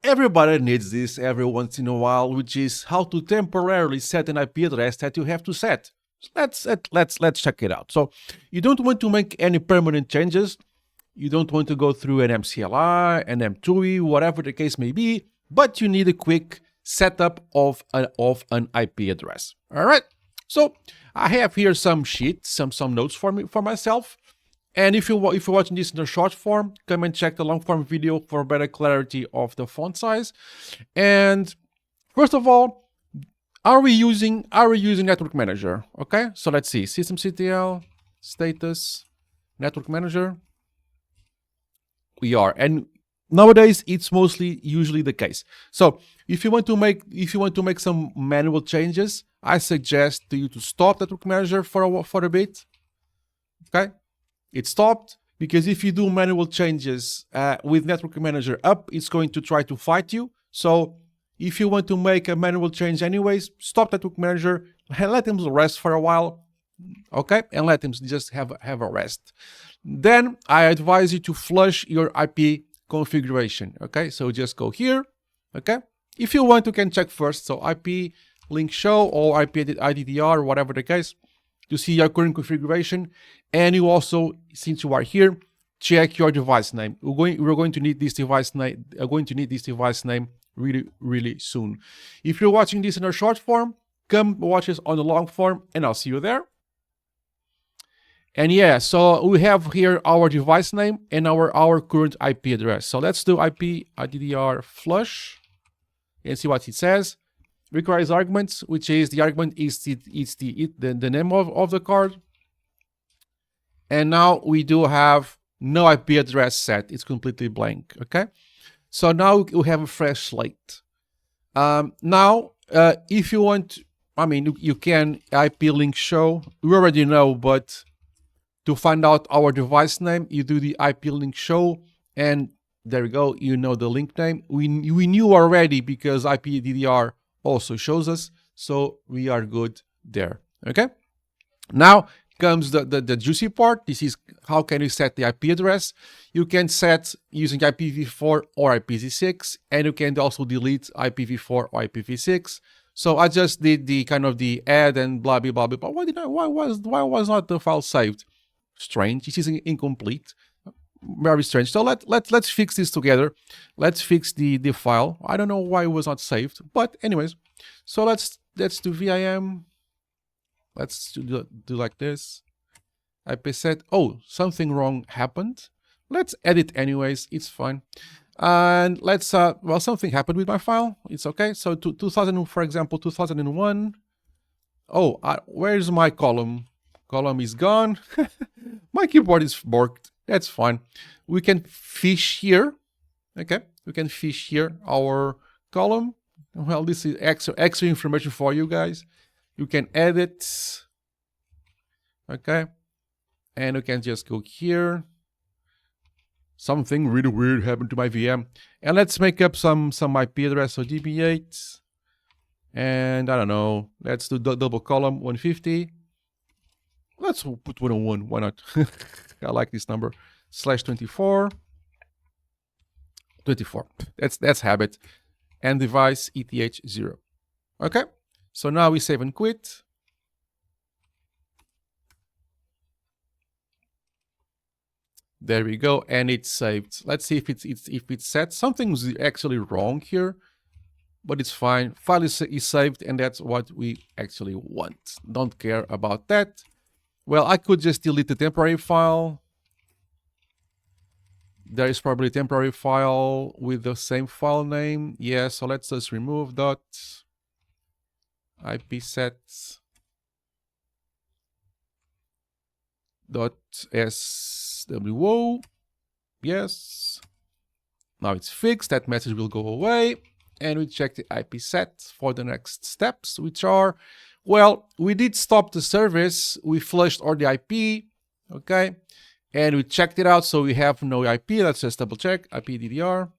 Everybody needs this every once in a while, which is how to temporarily set an IP address that you have to set. Let's check it out. So you don't want to make any permanent changes. You don't want to go through an MCLI, an M2E, whatever the case may be, but you need a quick setup of an IP address. All right. So I have here some sheets, some notes for myself. And if you're watching this in the short form, come and check the long form video for better clarity of the font size. And first of all, are we using Network Manager? Okay, so let's see, systemctl status Network Manager. We are, and nowadays it's usually the case. So if you want to make some manual changes, I suggest to you to stop Network Manager for a bit. Okay. It stopped because if you do manual changes with Network Manager up, it's going to try to fight you. So if you want to make a manual change anyways, stop Network Manager, let him rest for a while, okay? And let him just have a rest. Then I advise you to flush your IP configuration, okay? So just go here, okay? If you want, you can check first. So IP link show or IP IDDR, whatever the case, to see your current configuration. And you also, since you are here, check your device name. We're going to need this device name really soon. If you're watching this in a short form, come watch us on the long form, and I'll see you there. And yeah, so we have here our device name and our current IP address. So let's do IP IDDR flush and see what it says. Requires arguments, which is the argument is the name of the card. And now we do have no IP address set. It's completely blank. Okay. So now we have a fresh slate. Now, if you want, I mean, you can IP link show. We already know, but to find out our device name, you do the IP link show, and there we go. You know the link name. We knew already because IPDDR also shows us, so we are good there. Okay. Now comes the juicy part. This is how can you set the IP address. You can set using IPv4 or IPv6, and you can also delete IPv4 or IPv6. So I just did the kind of the add and blah blah blah blah. Why was not the file saved? Strange. This is incomplete. Very strange. So let's fix this together. Let's fix the file. I don't know why it was not saved, but anyways. So let's do VIM. Let's do like this. IP set. Oh, something wrong happened. Let's edit anyways. It's fine. And let's well, something happened with my file. It's okay. So 2000, for example, 2001. Oh, where's my column? Column is gone. My keyboard is borked. That's fine. We can fish here. Okay, we can fish here our column. Well, this is extra information for you guys. You can edit. Okay, and you can just go here. Something really weird happened to my VM. And let's make up some IP address. So DB8. And I don't know. Let's do double column 150. Let's put 101. Why not? I like this number. /24. 24. That's habit. And device ETH0. Okay. So now we save and quit. There we go, and it's saved. Let's see if it's set. Something's actually wrong here, but it's fine. File is saved, and that's what we actually want. Don't care about that. Well, I could just delete the temporary file. There is probably a temporary file with the same file name. Yeah, so let's just remove dot ipsets dot SWO. Yes. Now it's fixed. That message will go away. And we check the IP set for the next steps, which are, well, we did stop the service. We flushed all the IP. Okay. And we checked it out. So we have no IP. Let's just double check. IPDDR.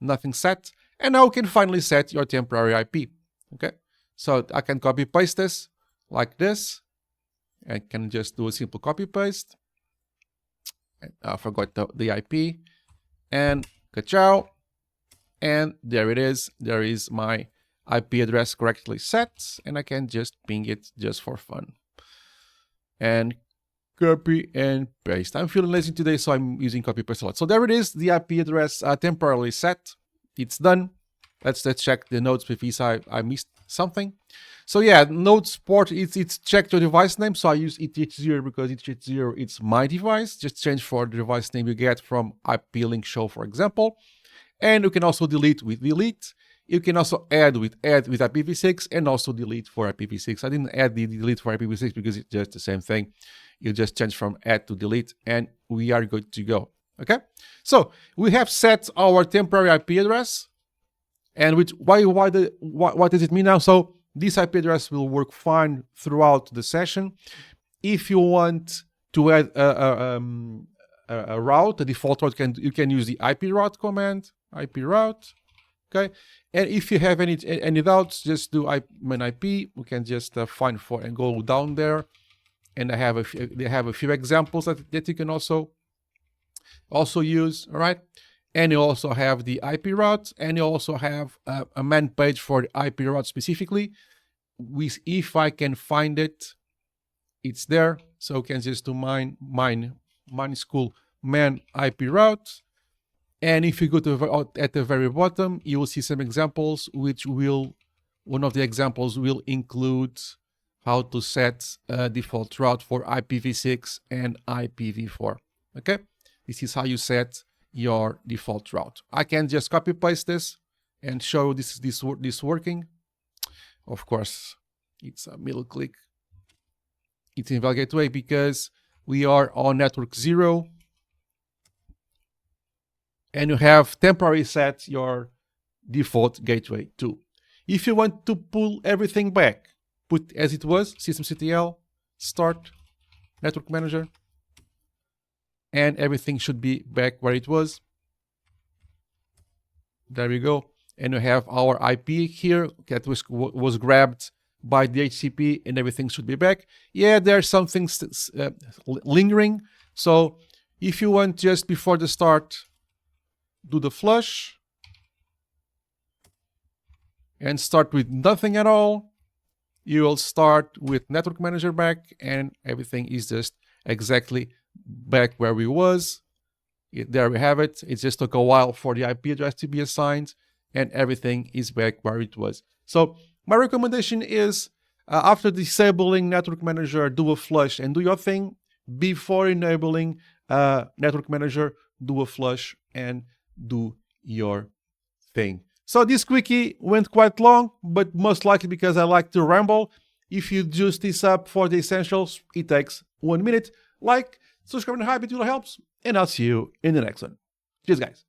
Nothing set. And now we can finally set your temporary IP. Okay. So I can copy paste this like this. I can just do a simple copy paste. I forgot the IP, and ka-chow. And there it is. There is my IP address correctly set, and I can just ping it just for fun. And copy and paste. I'm feeling lazy today, so I'm using copy paste a lot. So there it is, the IP address temporarily set. It's done. Let's check the nodes in case I missed something. So yeah, nodes port, it's checked your device name. So I use ETH0 because ETH0 it's my device. Just change for the device name you get from IP link show, for example. And you can also delete with delete. You can also add with IPv6 and also delete for IPv6. I didn't add the delete for IPv6 because it's just the same thing. You just change from add to delete and we are good to go. Okay, so we have set our temporary IP address. And which what does it mean now? So this IP address will work fine throughout the session. If you want to add a route, a default route, you can use the IP route command, IP route. Okay, and if you have any doubts, just do main IP. We can just find for and go down there. And they have a few examples that you can also use. All right. And you also have the IP route, and you also have a man page for the IP route specifically. If I can find it, it's there. So you can just do mine school man IP route. And if you go to at the very bottom, you will see some examples, one of the examples will include how to set a default route for IPv6 and IPv4. Okay, this is how you set your default route. I can just copy paste this and show this working. Of course, it's a middle click. It's in Invalid Gateway because we are on network 0. And you have temporarily set your default gateway too. If you want to pull everything back, put as it was, systemctl, start, network manager, and everything should be back where it was. There we go. And we have our IP here that was grabbed by the HCP, and everything should be back. Yeah, there's some things lingering. So if you want just before the start, do the flush and start with nothing at all. You will start with network manager back, and everything is just exactly back where we was. There we have it. It just took a while for the IP address to be assigned, and everything is back where it was. So my recommendation is after disabling network manager, do a flush and do your thing. Before enabling network manager, do a flush and do your thing. So this quickie went quite long, but most likely because I like to ramble. If you juice this up for the essentials, it takes 1 minute. Like, subscribe, and hype, it really helps. And I'll see you in the next one. Cheers, guys.